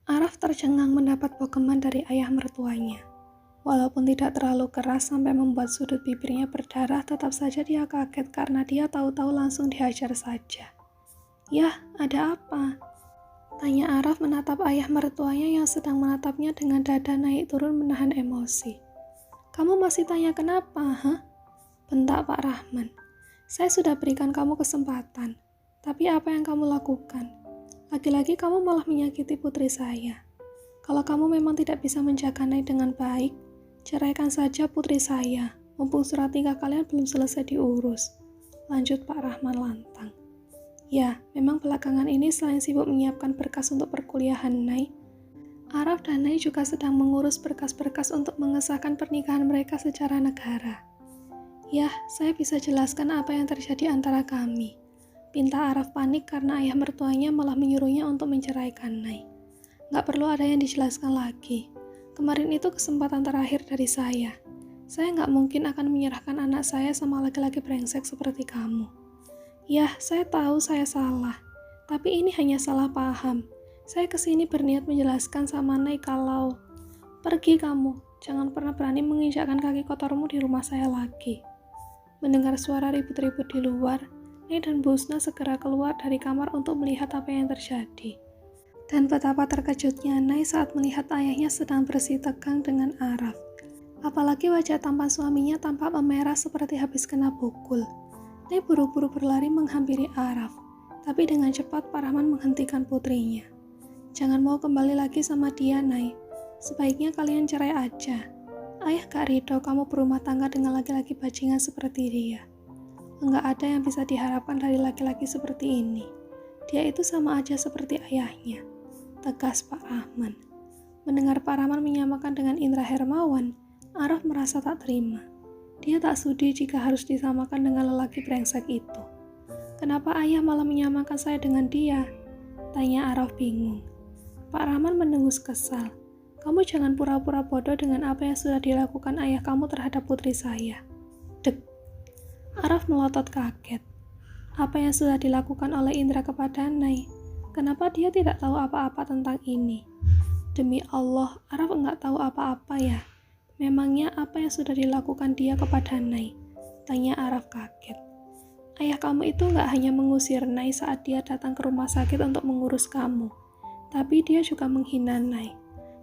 Araf tercengang mendapat bokeman dari ayah mertuanya. Walaupun tidak terlalu keras sampai membuat sudut bibirnya berdarah, tetap saja dia kaget karena dia tahu-tahu langsung dihajar saja. "Yah, ada apa?" tanya Araf menatap ayah mertuanya yang sedang menatapnya dengan dada naik turun menahan emosi. "Kamu masih tanya kenapa, hah?" bentak Pak Rahman. "Saya sudah berikan kamu kesempatan, tapi apa yang kamu lakukan? Lagi-lagi kamu malah menyakiti putri saya. Kalau kamu memang tidak bisa menjaga Nay dengan baik, ceraikan saja putri saya, mumpung surat nikah kalian belum selesai diurus," lanjut Pak Rahman lantang. Ya, memang belakangan ini selain sibuk menyiapkan berkas untuk perkuliahan Nay, Araf dan Nay juga sedang mengurus berkas-berkas untuk mengesahkan pernikahan mereka secara negara. "Yah, saya bisa jelaskan apa yang terjadi antara kami," pinta Araf panik karena ayah mertuanya malah menyuruhnya untuk menceraikan Nay. "Nggak perlu ada yang dijelaskan lagi. Kemarin itu kesempatan terakhir dari saya. Saya nggak mungkin akan menyerahkan anak saya sama laki-laki brengsek seperti kamu. Yah, saya tahu saya salah. Tapi ini hanya salah paham. Saya kesini berniat menjelaskan sama Nay kalau..." "Pergi kamu. Jangan pernah berani menginjakkan kaki kotormu di rumah saya lagi." Mendengar suara ribut-ribut di luar, Nay dan Busna segera keluar dari kamar untuk melihat apa yang terjadi. Dan betapa terkejutnya Nay saat melihat ayahnya sedang bersih tegang dengan Araf. Apalagi wajah tampan suaminya tampak memerah seperti habis kena pukul. Nay buru-buru berlari menghampiri Araf, tapi dengan cepat Pak Rahman menghentikan putrinya. "Jangan mau kembali lagi sama dia, Nay. Sebaiknya kalian cerai aja. Ayah gak ridho kamu berumah tangga dengan laki-laki bajingan seperti dia. Enggak ada yang bisa diharapkan dari laki-laki seperti ini. Dia itu sama aja seperti ayahnya," tegas Pak Rahman. Mendengar Pak Rahman menyamakan dengan Indra Hermawan, Araf merasa tak terima. Dia tak sudi jika harus disamakan dengan lelaki brengsek itu. "Kenapa ayah malah menyamakan saya dengan dia?" tanya Araf bingung. Pak Rahman mendengus kesal. "Kamu jangan pura-pura bodoh dengan apa yang sudah dilakukan ayah kamu terhadap putri saya." Dek. Araf melotot kaget. Apa yang sudah dilakukan oleh Indra kepada Nay? Kenapa dia tidak tahu apa-apa tentang ini? Demi Allah, Araf enggak tahu apa-apa ya. Memangnya apa yang sudah dilakukan dia kepada Nay? Tanya Araf kaget. "Ayah kamu itu enggak hanya mengusir Nay saat dia datang ke rumah sakit untuk mengurus kamu, tapi dia juga menghina Nay.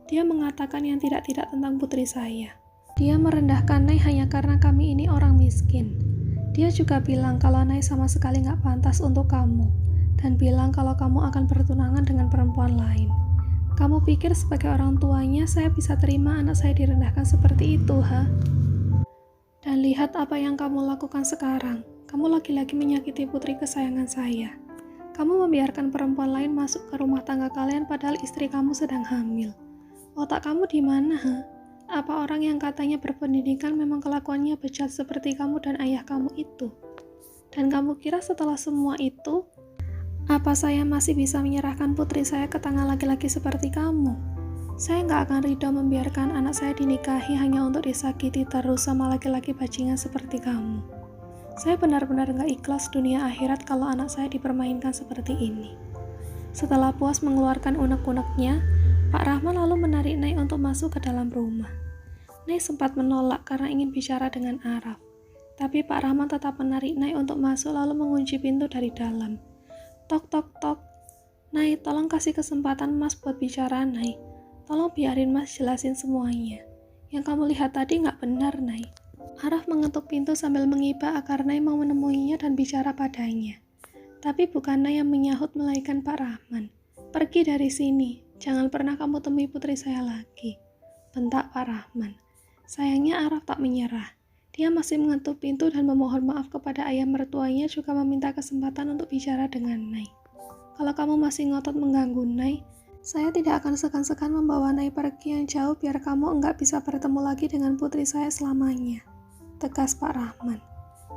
Dia mengatakan yang tidak-tidak tentang putri saya. Dia merendahkan Nay hanya karena kami ini orang miskin. Dia juga bilang kalau Nay sama sekali nggak pantas untuk kamu, dan bilang kalau kamu akan bertunangan dengan perempuan lain. Kamu pikir sebagai orang tuanya saya bisa terima anak saya direndahkan seperti itu, ha? Dan lihat apa yang kamu lakukan sekarang. Kamu lagi-lagi menyakiti putri kesayangan saya. Kamu membiarkan perempuan lain masuk ke rumah tangga kalian padahal istri kamu sedang hamil. Otak kamu di mana, ha? Apa orang yang katanya berpendidikan memang kelakuannya bejat seperti kamu dan ayah kamu itu? Dan kamu kira setelah semua itu, apa saya masih bisa menyerahkan putri saya ke tangan laki-laki seperti kamu? Saya nggak akan ridho membiarkan anak saya dinikahi hanya untuk disakiti terus sama laki-laki bajingan seperti kamu. Saya benar-benar nggak ikhlas dunia akhirat kalau anak saya dipermainkan seperti ini." Setelah puas mengeluarkan unek-uneknya, Pak Rahman lalu menarik Nay untuk masuk ke dalam rumah. Nay sempat menolak karena ingin bicara dengan Araf, tapi Pak Rahman tetap menarik Nay untuk masuk lalu mengunci pintu dari dalam. "Tok tok tok. Nay, tolong kasih kesempatan Mas buat bicara, Nay. Tolong biarin Mas jelasin semuanya. Yang kamu lihat tadi nggak benar, Nay." Araf mengetuk pintu sambil mengiba agar Nay mau menemuinya dan bicara padanya. Tapi bukan Nay yang menyahut melainkan Pak Rahman. "Pergi dari sini. Jangan pernah kamu temui putri saya lagi," bentak Pak Rahman. Sayangnya Araf tak menyerah. Dia masih mengetuk pintu dan memohon maaf kepada ayah mertuanya juga meminta kesempatan untuk bicara dengan Nay. "Kalau kamu masih ngotot mengganggu Nay, saya tidak akan segan-segan membawa Nay pergi yang jauh biar kamu enggak bisa bertemu lagi dengan putri saya selamanya," tegas Pak Rahman.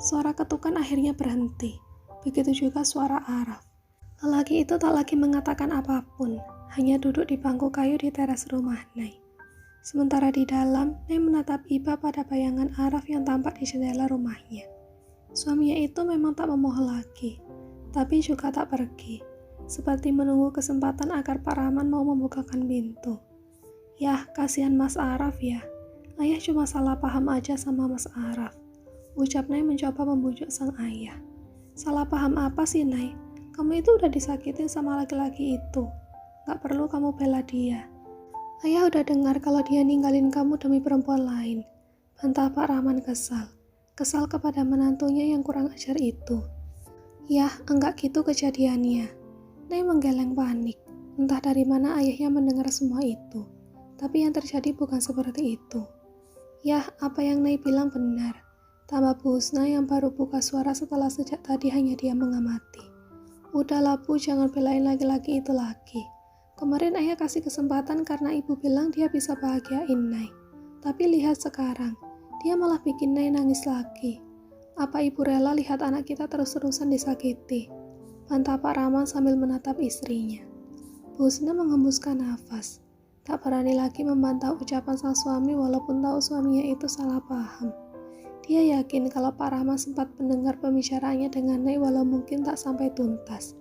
Suara ketukan akhirnya berhenti. Begitu juga suara Araf. Lelaki itu tak lagi mengatakan apapun, hanya duduk di bangku kayu di teras rumah Nay. Sementara di dalam, Nay menatap iba pada bayangan Araf yang tampak di jendela rumahnya. Suaminya itu memang tak memohon lagi, tapi juga tak pergi. seperti menunggu kesempatan agar Pak Rahman mau membukakan pintu. Yah, kasihan Mas Araf ya. Ayah cuma salah paham aja sama Mas Araf. Ucap Nay mencoba membujuk sang ayah. Salah paham apa sih, Nay? Kamu itu udah disakitin sama laki-laki itu. Gak perlu kamu bela dia. Ayah udah dengar kalau dia ninggalin kamu demi perempuan lain. Bantah Pak Rahman kesal. Kesal kepada menantunya yang kurang ajar itu. Yah, enggak gitu kejadiannya. Nay menggeleng panik. Entah dari mana ayahnya mendengar semua itu. Tapi yang terjadi bukan seperti itu. Yah, apa yang Nay bilang benar. Tambah Bu Husna yang baru buka suara setelah sejak tadi hanya dia mengamati. Udahlah Bu, jangan belain laki-laki itu lagi. Kemarin ayah kasih kesempatan karena ibu bilang dia bisa bahagiain Nay. Tapi lihat sekarang, dia malah bikin Nay nangis lagi. Apa ibu rela lihat anak kita terus-terusan disakiti? Bantah Pak Rahman sambil menatap istrinya. Bu Husna menghembuskan nafas. Tak berani lagi membantah ucapan sang suami walaupun tahu suaminya itu salah paham. Dia yakin kalau Pak Rahman sempat mendengar pembicaraannya dengan Nay walau mungkin tak sampai tuntas.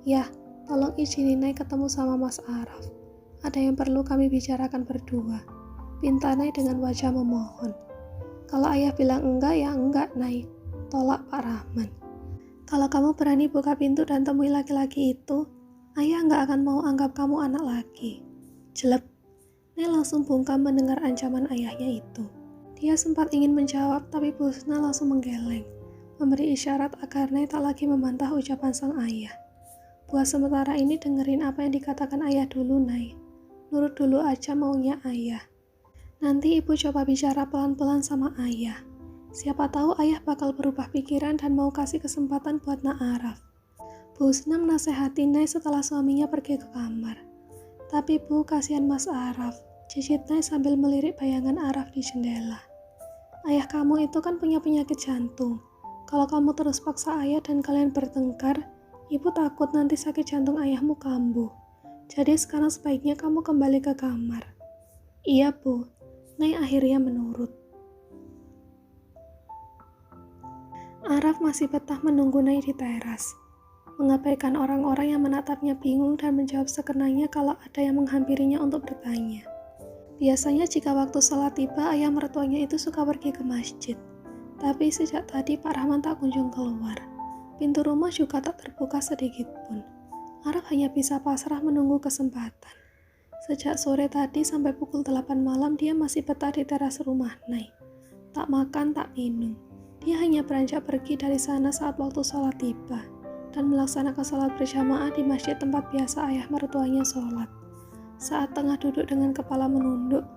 Yah, tolong izinin Nay ketemu sama Mas Araf. Ada yang perlu kami bicarakan berdua. Pinta Nay dengan wajah memohon. Kalau ayah bilang enggak, ya enggak Nay. Tolak Pak Rahman. Kalau kamu berani buka pintu dan temui laki-laki itu, ayah enggak akan mau anggap kamu anak lagi. Jelek. Nay langsung bungkam mendengar ancaman ayahnya itu. Dia sempat ingin menjawab, tapi Bu Husna langsung menggeleng, memberi isyarat agar Nay tak lagi membantah ucapan sang ayah. Buat sementara ini dengerin apa yang dikatakan ayah dulu, Nay. Nurut dulu aja maunya ayah. Nanti ibu coba bicara pelan-pelan sama ayah. Siapa tahu ayah bakal berubah pikiran dan mau kasih kesempatan buat Nak Araf. Bu Husna menasehati Nay setelah suaminya pergi ke kamar. Tapi Bu, kasihan Mas Araf. Cicit Nay sambil melirik bayangan Araf di jendela. Ayah kamu itu kan punya penyakit jantung. Kalau kamu terus paksa ayah dan kalian bertengkar, ibu takut nanti sakit jantung ayahmu kambuh. Jadi sekarang sebaiknya kamu kembali ke kamar. Iya Bu, Nay akhirnya menurut. Araf masih betah menunggu Nay di teras. Mengabaikan orang-orang yang menatapnya bingung dan menjawab sekenanya kalau ada yang menghampirinya untuk bertanya. Biasanya jika waktu sholat tiba, ayah mertuanya itu suka pergi ke masjid. Tapi sejak tadi Pak Rahman tak kunjung keluar. Pintu rumah juga tak terbuka sedikit pun. Araf hanya bisa pasrah menunggu kesempatan. Sejak sore tadi sampai pukul 8 malam dia masih betah di teras rumah Nay. Tak makan, tak minum. Dia hanya beranjak pergi dari sana saat waktu sholat tiba dan melaksanakan sholat berjamaah di masjid tempat biasa ayah mertuanya sholat. Saat tengah duduk dengan kepala menunduk,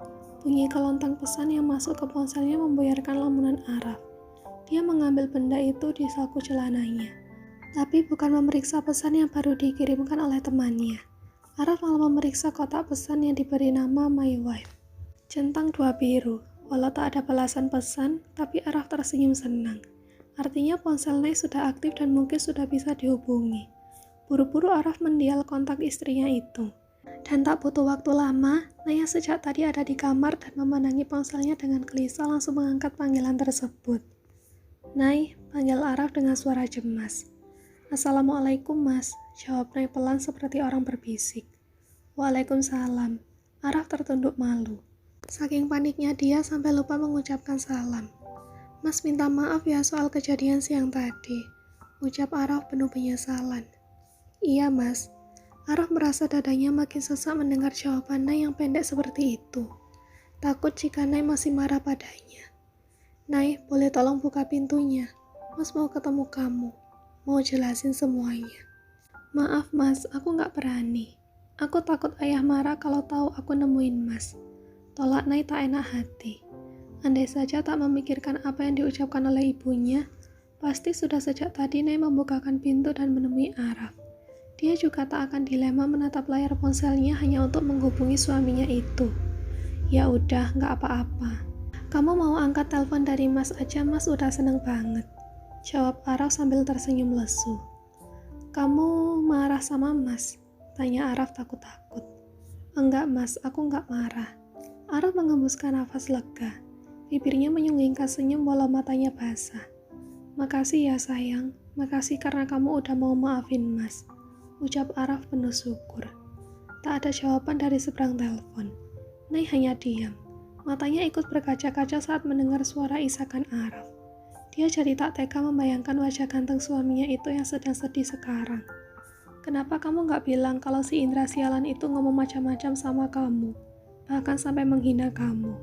bunyi kelontang pesan yang masuk ke ponselnya membuyarkan lamunan Araf. Dia mengambil benda itu di saku celananya, tapi bukan memeriksa pesan yang baru dikirimkan oleh temannya. Araf malah memeriksa kotak pesan yang diberi nama My Wife. Centang 2 biru, walau tak ada balasan pesan, tapi Araf tersenyum senang. Artinya ponsel Nay sudah aktif dan mungkin sudah bisa dihubungi. Buru-buru Araf mendial kontak istrinya itu. Dan tak butuh waktu lama, Nay yang sejak tadi ada di kamar dan memandangi ponselnya dengan gelisah langsung mengangkat panggilan tersebut. Nay, panggil Araf dengan suara cemas. Assalamualaikum Mas, jawab Nay pelan seperti orang berbisik. Waalaikumsalam. Araf tertunduk malu. Saking paniknya dia sampai lupa mengucapkan salam. Mas minta maaf ya soal kejadian siang tadi, ucap Araf penuh penyesalan. Iya Mas. Araf merasa dadanya makin sesak mendengar jawaban Nay yang pendek seperti itu. Takut jika Nay masih marah padanya. Nay, boleh tolong buka pintunya. Mas mau ketemu kamu. Mau jelasin semuanya. Maaf Mas, aku gak berani. Aku takut ayah marah kalau tahu aku nemuin Mas. Tolak Nay tak enak hati. Andai saja tak memikirkan apa yang diucapkan oleh ibunya, pasti sudah sejak tadi Nay membukakan pintu dan menemui Araf. Dia juga tak akan dilema menatap layar ponselnya hanya untuk menghubungi suaminya itu. Ya udah, gak apa-apa. Kamu mau angkat telepon dari Mas aja, Mas udah seneng banget. Jawab Araf sambil tersenyum lesu. Kamu marah sama Mas? Tanya Araf takut-takut. Enggak Mas, aku enggak marah. Araf menghembuskan nafas lega. Bibirnya menyunggingkan senyum walau matanya basah. Makasih ya sayang, makasih karena kamu udah mau maafin Mas. ucap Araf penuh syukur. Tak ada jawaban dari seberang telepon. Nay hanya diam. Matanya ikut berkaca-kaca saat mendengar suara isakan Araf. Dia jadi tak tega membayangkan wajah ganteng suaminya itu yang sedang sedih sekarang. Kenapa kamu gak bilang kalau si Indra sialan itu ngomong macam-macam sama kamu? Bahkan sampai menghina kamu.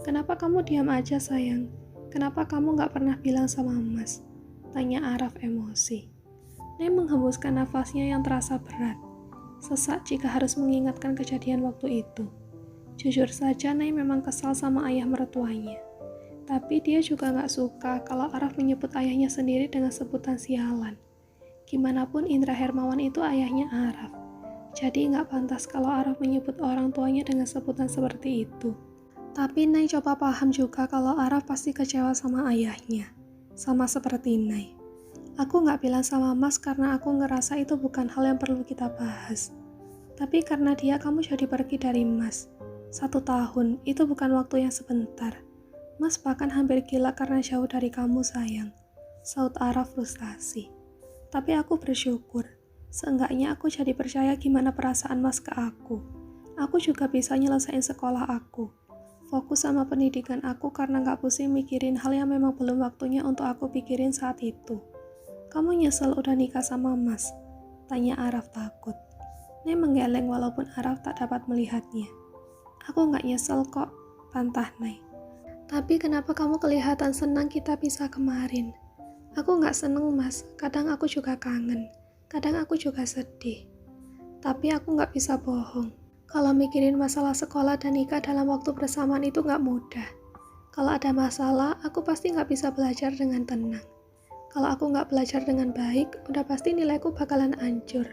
Kenapa kamu diam aja sayang? Kenapa kamu gak pernah bilang sama Mas? Tanya Araf emosi. Nay menghembuskan nafasnya yang terasa berat. Sesak jika harus mengingatkan kejadian waktu itu. Jujur saja Nay memang kesal sama ayah mertuanya. Tapi dia juga gak suka kalau Araf menyebut ayahnya sendiri dengan sebutan sialan. Gimanapun Indra Hermawan itu ayahnya Araf. Jadi gak pantas kalau Araf menyebut orang tuanya dengan sebutan seperti itu. Tapi Nay coba paham juga kalau Araf pasti kecewa sama ayahnya. Sama seperti Nay. Aku gak bilang sama Mas karena aku ngerasa itu bukan hal yang perlu kita bahas. Tapi karena dia kamu jadi pergi dari Mas. 1 tahun, itu bukan waktu yang sebentar. Mas bahkan hampir gila karena jauh dari kamu sayang. Saut Araf frustasi. Tapi aku bersyukur. Seenggaknya aku jadi percaya gimana perasaan Mas ke aku. Aku juga bisa nyelesain sekolah aku. Fokus sama pendidikan aku karena gak pusing mikirin hal yang memang belum waktunya untuk aku pikirin saat itu. Kamu nyesel udah nikah sama Mas? Tanya Araf takut. Nay menggeleng walaupun Araf tak dapat melihatnya. Aku gak nyesel kok, bantah Nay. Tapi kenapa kamu kelihatan senang kita pisah kemarin? Aku gak seneng Mas, kadang aku juga kangen. Kadang aku juga sedih. Tapi aku gak bisa bohong. Kalau mikirin masalah sekolah dan nikah dalam waktu bersamaan itu gak mudah. Kalau ada masalah, aku pasti gak bisa belajar dengan tenang. Kalau aku gak belajar dengan baik, udah pasti nilaiku bakalan hancur.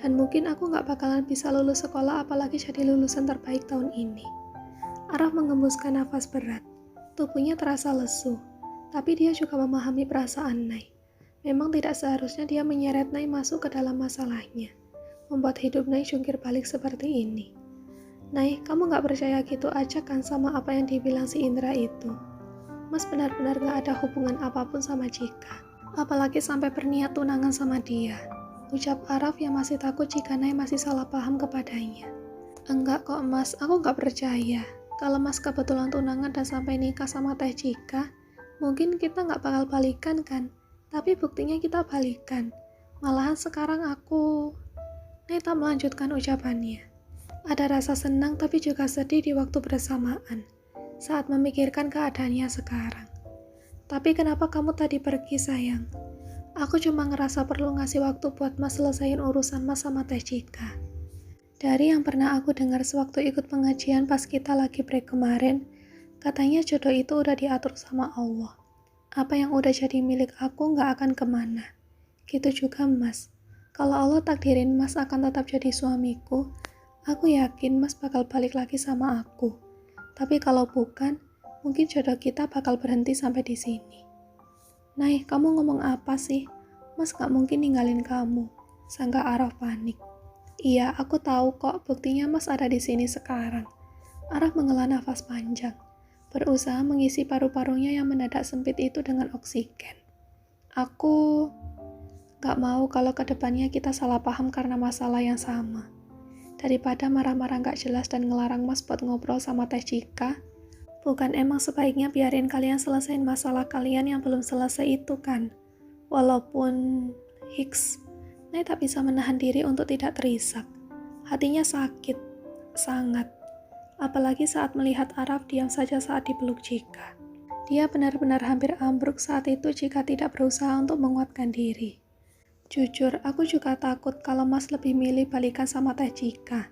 Dan mungkin aku gak bakalan bisa lulus sekolah apalagi jadi lulusan terbaik tahun ini. Araf mengembuskan nafas berat. Tubuhnya terasa lesu. Tapi dia juga memahami perasaan Nay. Memang tidak seharusnya dia menyeret Nay masuk ke dalam masalahnya. Membuat hidup Nay jungkir balik seperti ini. Nay, kamu gak percaya gitu aja kan sama apa yang dibilang si Indra itu? Mas benar-benar gak ada hubungan apapun sama Cika. Apalagi sampai berniat tunangan sama dia. Ucap Araf yang masih takut jika Nay masih salah paham kepadanya. Enggak kok Mas, aku gak percaya. Kalau Mas kebetulan tunangan dan sampai nikah sama Teh Cika, mungkin kita gak bakal balikan kan? Tapi buktinya kita balikan. Malahan sekarang aku... Nay tak melanjutkan ucapannya. Ada rasa senang tapi juga sedih di waktu bersamaan. Saat memikirkan keadaannya sekarang. Tapi kenapa kamu tadi pergi sayang? Aku cuma ngerasa perlu ngasih waktu buat Mas selesaiin urusan Mas sama Teh Cika. Dari yang pernah aku dengar sewaktu ikut pengajian pas kita lagi break kemarin, katanya jodoh itu udah diatur sama Allah. Apa yang udah jadi milik aku gak akan kemana. Gitu juga Mas. Kalau Allah takdirin Mas akan tetap jadi suamiku, aku yakin Mas bakal balik lagi sama aku. Tapi kalau bukan, mungkin jodoh kita bakal berhenti sampai di sini. Nay, kamu ngomong apa sih? Mas gak mungkin ninggalin kamu. Sangka Araf panik. Iya, aku tahu kok buktinya Mas ada di sini sekarang. Araf menghela nafas panjang. Berusaha mengisi paru-parunya yang mendadak sempit itu dengan oksigen. Aku gak mau kalau kedepannya kita salah paham karena masalah yang sama. Daripada marah-marah gak jelas dan ngelarang Mas buat ngobrol sama Teh Cika, bukan emang sebaiknya biarin kalian selesain masalah kalian yang belum selesai itu kan? Walaupun Nay tak bisa menahan diri untuk tidak terisak. Hatinya sakit, sangat. Apalagi saat melihat Araf diam saja saat dipeluk Cika. Dia benar-benar hampir ambruk saat itu jika tidak berusaha untuk menguatkan diri. Jujur, aku juga takut kalau Mas lebih milih balikan sama Teh Cika.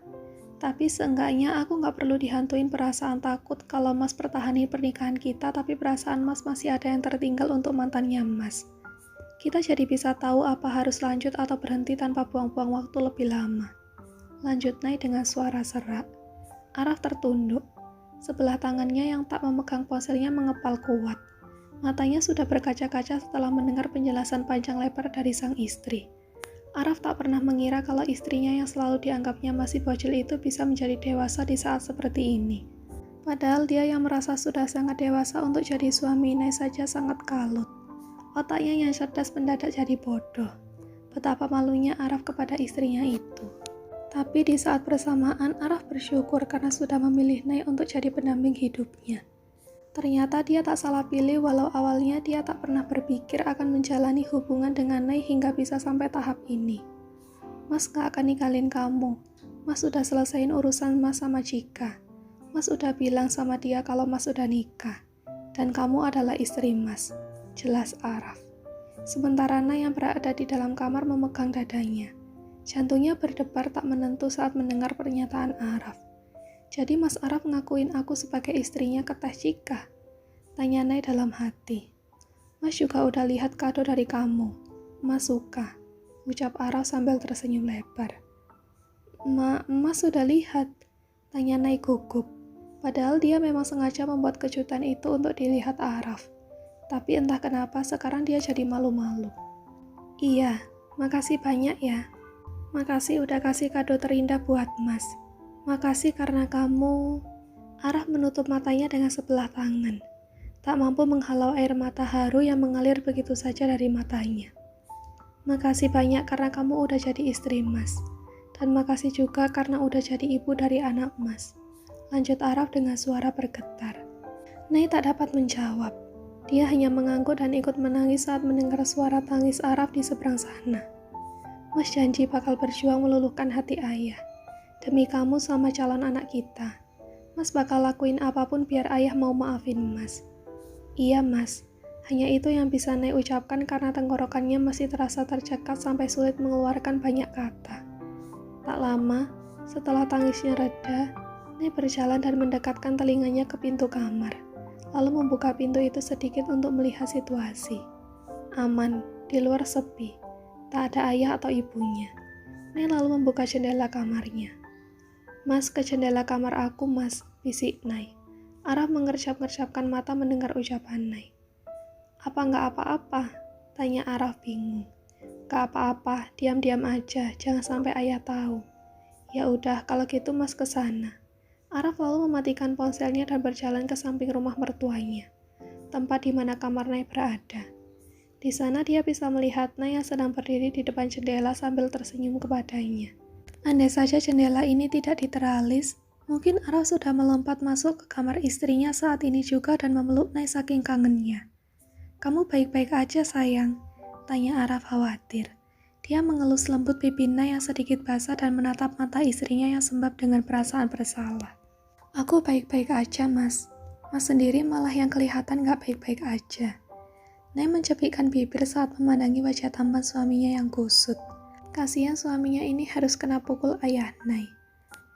Tapi seenggaknya aku gak perlu dihantuin perasaan takut kalau Mas pertahani pernikahan kita tapi perasaan Mas masih ada yang tertinggal untuk mantannya Mas. Kita jadi bisa tahu apa harus lanjut atau berhenti tanpa buang-buang waktu lebih lama. Lanjut Nay dengan suara serak. Araf tertunduk. Sebelah tangannya yang tak memegang ponselnya mengepal kuat. Matanya sudah berkaca-kaca setelah mendengar penjelasan panjang lebar dari sang istri. Araf tak pernah mengira kalau istrinya yang selalu dianggapnya masih bocil itu bisa menjadi dewasa di saat seperti ini. Padahal dia yang merasa sudah sangat dewasa untuk jadi suami Nay saja sangat kalut. Otaknya yang cerdas mendadak jadi bodoh. betapa malunya Araf kepada istrinya itu. Tapi di saat bersamaan Araf bersyukur karena sudah memilih Nay untuk jadi pendamping hidupnya. Ternyata dia tak salah pilih walau awalnya dia tak pernah berpikir akan menjalani hubungan dengan Nay hingga bisa sampai tahap ini. Mas gak akan ninggalin kamu. Mas udah selesaiin urusan Mas sama Cika. Mas udah bilang sama dia kalau Mas udah nikah. Dan kamu adalah istri Mas. Jelas Araf. Sementara Nay yang berada di dalam kamar memegang dadanya. Jantungnya berdebar tak menentu saat mendengar pernyataan Araf. Jadi Mas Araf ngakuin aku sebagai istrinya ke Teh Cika? Tanya Nay dalam hati. Mas juga udah lihat kado dari kamu. Mas suka. Ucap Araf sambil tersenyum lebar. Mas sudah lihat? Tanya Nay gugup. Padahal dia memang sengaja membuat kejutan itu untuk dilihat Araf. Tapi entah kenapa sekarang dia jadi malu-malu. Iya, makasih banyak ya. Makasih udah kasih kado terindah buat Mas. Makasih karena kamu... Araf menutup matanya dengan sebelah tangan. Tak mampu menghalau air mata haru yang mengalir begitu saja dari matanya. Makasih banyak karena kamu udah jadi istri Mas. Dan makasih juga karena udah jadi ibu dari anak Mas. Lanjut Araf dengan suara bergetar. Nay tak dapat menjawab. Dia hanya mengangguk dan ikut menangis saat mendengar suara tangis Araf di seberang sana. Mas janji bakal berjuang meluluhkan hati ayah. Demi kamu sama calon anak kita. Mas bakal lakuin apapun biar ayah mau maafin Mas. Iya Mas, hanya itu yang bisa Nay ucapkan karena tenggorokannya masih terasa tercekat sampai sulit mengeluarkan banyak kata. Tak lama, setelah tangisnya reda, Nay berjalan dan mendekatkan telinganya ke pintu kamar. Lalu membuka pintu itu sedikit untuk melihat situasi. Aman, di luar sepi. Tak ada ayah atau ibunya. Nay lalu membuka jendela kamarnya. Mas, ke jendela kamar aku, Mas, bisik Nay. Araf mengercap-ngercapkan mata mendengar ucapan Nay. Apa nggak apa-apa? Tanya Araf bingung. Gak apa-apa, diam-diam aja, jangan sampai ayah tahu. Ya udah, kalau gitu Mas ke sana. Araf lalu mematikan ponselnya dan berjalan ke samping rumah mertuanya, tempat di mana kamar Nay berada. Di sana dia bisa melihat Nay yang sedang berdiri di depan jendela sambil tersenyum kepadanya. Andai saja jendela ini tidak diteralis, mungkin Araf sudah melompat masuk ke kamar istrinya saat ini juga dan memeluk Nay saking kangennya. Kamu baik-baik aja sayang? Tanya Araf khawatir. Dia mengelus lembut pipi Nay yang sedikit basah dan menatap mata istrinya yang sembab dengan perasaan bersalah. Aku baik-baik aja Mas. Mas sendiri malah yang kelihatan gak baik-baik aja. Nay mencepikkan bibir saat memandangi wajah tampan suaminya yang kusut. Kasihan suaminya ini harus kena pukul ayah Nay.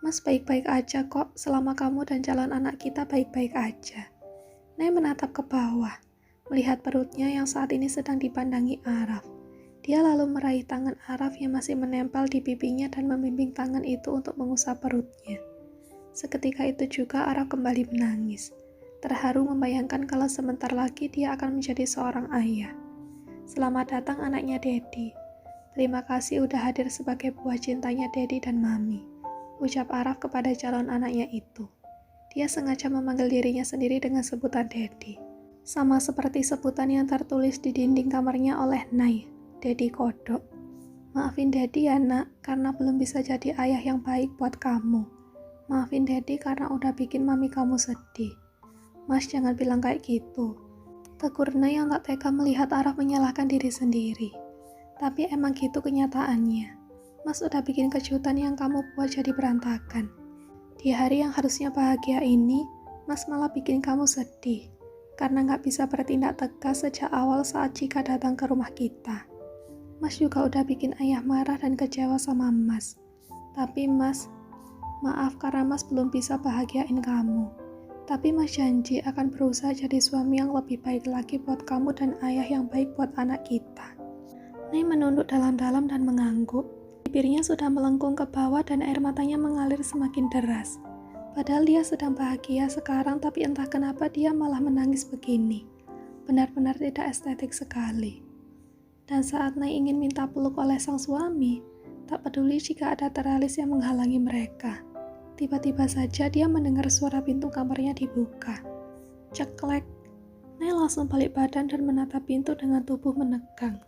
Mas baik-baik aja kok, selama kamu dan calon anak kita baik-baik aja. Nay menatap ke bawah, melihat perutnya yang saat ini sedang dipandangi Araf. Dia lalu meraih tangan Araf yang masih menempel di pipinya dan membimbing tangan itu untuk mengusap perutnya. Seketika itu juga Araf kembali menangis. Terharu membayangkan kalau sebentar lagi dia akan menjadi seorang ayah. Selamat datang anaknya Dedi. Terima kasih udah hadir sebagai buah cintanya Dedi dan Mami. Ucap Araf kepada calon anaknya itu. Dia sengaja memanggil dirinya sendiri dengan sebutan Dedi. Sama seperti sebutan yang tertulis di dinding kamarnya oleh Nay, Dedi Kodok. Maafin Dedi ya nak, karena belum bisa jadi ayah yang baik buat kamu. Maafin Dedi karena udah bikin Mami kamu sedih. Mas jangan bilang kayak gitu. Tegur Nay yang tak tega melihat Araf menyalahkan diri sendiri. Tapi emang gitu kenyataannya. Mas udah bikin kejutan yang kamu buat jadi berantakan. Di hari yang harusnya bahagia ini, Mas malah bikin kamu sedih. Karena gak bisa bertindak tegas sejak awal saat Cika datang ke rumah kita. Mas juga udah bikin ayah marah dan kecewa sama Mas. Tapi Mas, maaf karena Mas belum bisa bahagiain kamu. Tapi Mas janji akan berusaha jadi suami yang lebih baik lagi buat kamu dan ayah yang baik buat anak kita. Nay menunduk dalam-dalam dan mengangguk. Bibirnya sudah melengkung ke bawah dan air matanya mengalir semakin deras. Padahal dia sedang bahagia sekarang, tapi entah kenapa dia malah menangis begini. Benar-benar tidak estetik sekali. Dan saat Nay ingin minta peluk oleh sang suami, tak peduli jika ada teralis yang menghalangi mereka. Tiba-tiba saja dia mendengar suara pintu kamarnya dibuka. Ceklek. Nay langsung balik badan dan menatap pintu dengan tubuh menegang.